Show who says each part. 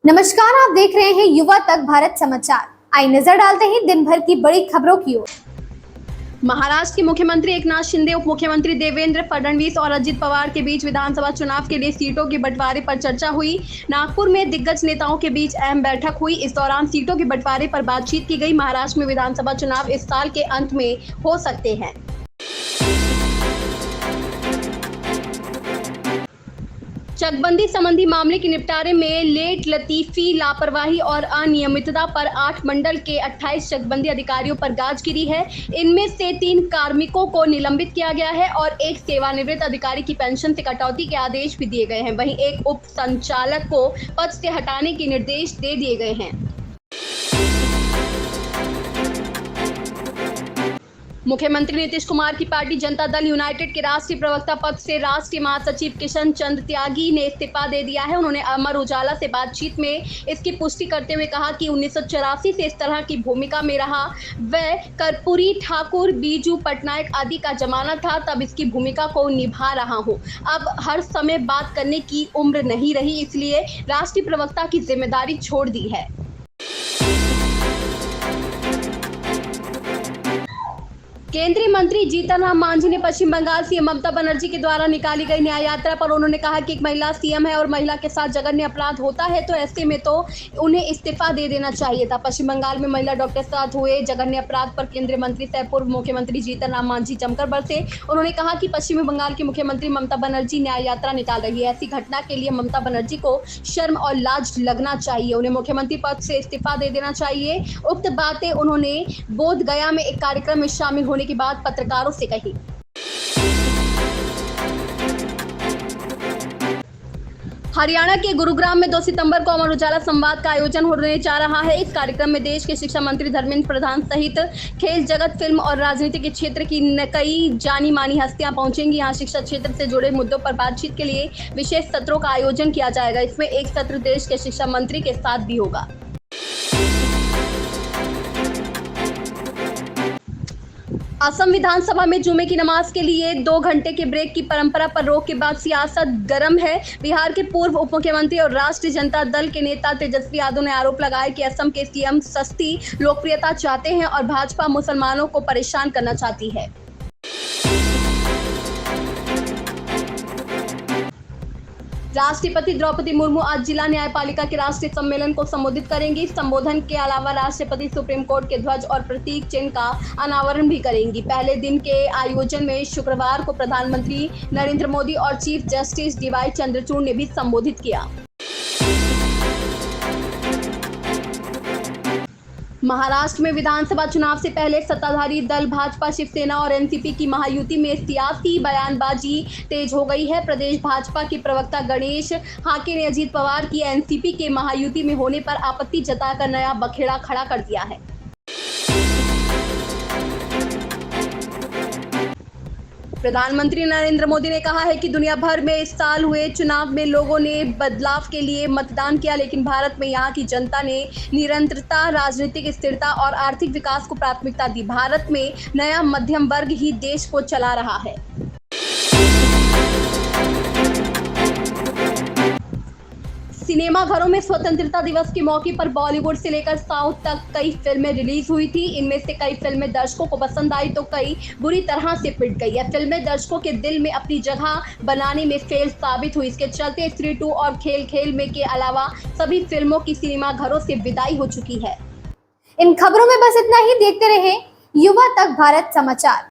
Speaker 1: नमस्कार, आप देख रहे हैं युवा तक भारत समाचार। आइए नजर डालते हैं दिन भर की बड़ी खबरों की ओर।
Speaker 2: महाराष्ट्र के मुख्यमंत्री एकनाथ शिंदे, उप मुख्यमंत्री देवेंद्र फडणवीस और अजित पवार के बीच विधानसभा चुनाव के लिए सीटों के बंटवारे पर चर्चा हुई। नागपुर में दिग्गज नेताओं के बीच अहम बैठक हुई। इस दौरान सीटों के बंटवारे पर बातचीत की गई। महाराष्ट्र में विधानसभा चुनाव इस साल के अंत में हो सकते हैं। चकबंदी संबंधी मामले के निपटारे में लेट लतीफी, लापरवाही और अनियमितता पर 8 मंडल के 28 चकबंदी अधिकारियों पर गाज गिरी है। इनमें से 3 कार्मिकों को निलंबित किया गया है और एक सेवानिवृत्त अधिकारी की पेंशन से कटौती के आदेश भी दिए गए हैं। वहीं एक उप संचालक को पद से हटाने के निर्देश दे दिए गए हैं। मुख्यमंत्री नीतीश कुमार की पार्टी जनता दल यूनाइटेड के राष्ट्रीय प्रवक्ता पद से राष्ट्रीय महासचिव किशन चंद्र त्यागी ने इस्तीफा दे दिया है। उन्होंने अमर उजाला से बातचीत में इसकी पुष्टि करते हुए कहा कि 1984 से इस तरह की भूमिका में रहा। वह कर्पूरी ठाकुर, बीजू पटनायक आदि का जमाना था, तब इसकी भूमिका को निभा रहा हूँ। अब हर समय बात करने की उम्र नहीं रही, इसलिए राष्ट्रीय प्रवक्ता की जिम्मेदारी छोड़ दी है। केंद्रीय मंत्री जीतन राम मांझी ने पश्चिम बंगाल सीएम ममता बनर्जी के द्वारा निकाली गई न्याय यात्रा पर उन्होंने कहा कि एक महिला सीएम है और महिला के साथ जघन्य अपराध होता है, तो ऐसे में तो उन्हें इस्तीफा दे देना चाहिए था। पश्चिम बंगाल में महिला डॉक्टर के साथ हुए जघन्य अपराध पर केंद्रीय मंत्री सह पूर्व मुख्यमंत्री जीतन राम मांझी जमकर बरसे। उन्होंने कहा कि पश्चिम बंगाल की मुख्यमंत्री ममता बनर्जी न्याय यात्रा निकाल रही है। ऐसी घटना के लिए ममता बनर्जी को शर्म और लाज लगना चाहिए। उन्हें मुख्यमंत्री पद से इस्तीफा दे देना चाहिए। उक्त बातें उन्होंने बोध गया में एक कार्यक्रम में शामिल होने के बाद पत्रकारों से कही। हरियाणा के गुरुग्राम में 2 सितंबर को अमर उजाला संवाद का आयोजन होने जा रहा है। इस कार्यक्रम में देश के शिक्षा मंत्री धर्मेंद्र प्रधान सहित खेल जगत, फिल्म और राजनीति के क्षेत्र की कई जानी मानी हस्तियां पहुंचेंगी। यहां शिक्षा क्षेत्र से जुड़े मुद्दों पर बातचीत के लिए विशेष सत्रों का आयोजन किया जाएगा। इसमें एक सत्र देश के शिक्षा मंत्री के साथ भी होगा। असम विधानसभा में जुमे की नमाज के लिए 2 घंटे के ब्रेक की परंपरा पर रोक के बाद सियासत गर्म है। बिहार के पूर्व उप मुख्यमंत्री और राष्ट्रीय जनता दल के नेता तेजस्वी यादव ने आरोप लगाया कि असम के सीएम सस्ती लोकप्रियता चाहते हैं और भाजपा मुसलमानों को परेशान करना चाहती है। राष्ट्रपति द्रौपदी मुर्मू आज जिला न्यायपालिका के राष्ट्रीय सम्मेलन को संबोधित करेंगी। संबोधन के अलावा राष्ट्रपति सुप्रीम कोर्ट के ध्वज और प्रतीक चिन्ह का अनावरण भी करेंगी। पहले दिन के आयोजन में शुक्रवार को प्रधानमंत्री नरेंद्र मोदी और चीफ जस्टिस डीवाई चंद्रचूड़ ने भी संबोधित किया। महाराष्ट्र में विधानसभा चुनाव से पहले सत्ताधारी दल भाजपा, शिवसेना और एनसीपी की महायुति में सियासी बयानबाजी तेज हो गई है। प्रदेश भाजपा के प्रवक्ता गणेश हाके ने अजित पवार की एनसीपी के महायुति में होने पर आपत्ति जताकर नया बखेड़ा खड़ा कर दिया है। प्रधानमंत्री नरेंद्र मोदी ने कहा है कि दुनिया भर में इस साल हुए चुनाव में लोगों ने बदलाव के लिए मतदान किया, लेकिन भारत में यहाँ की जनता ने निरंतरता, राजनीतिक स्थिरता और आर्थिक विकास को प्राथमिकता दी। भारत में नया मध्यम वर्ग ही देश को चला रहा है। सिनेमा घरों में स्वतंत्रता दिवस के मौके पर बॉलीवुड से लेकर साउथ तक कई फिल्में रिलीज हुई थी। इनमें से कई फिल्में दर्शकों को पसंद आई तो कई बुरी तरह से पिट गई। यह फिल्में दर्शकों के दिल में अपनी जगह बनाने में फेल साबित हुई। इसके चलते स्त्री 2 और खेल खेल में के अलावा सभी फिल्मों की सिनेमा घरों से विदाई हो चुकी है।
Speaker 1: इन खबरों में बस इतना ही। देखते रहे युवा तक भारत समाचार।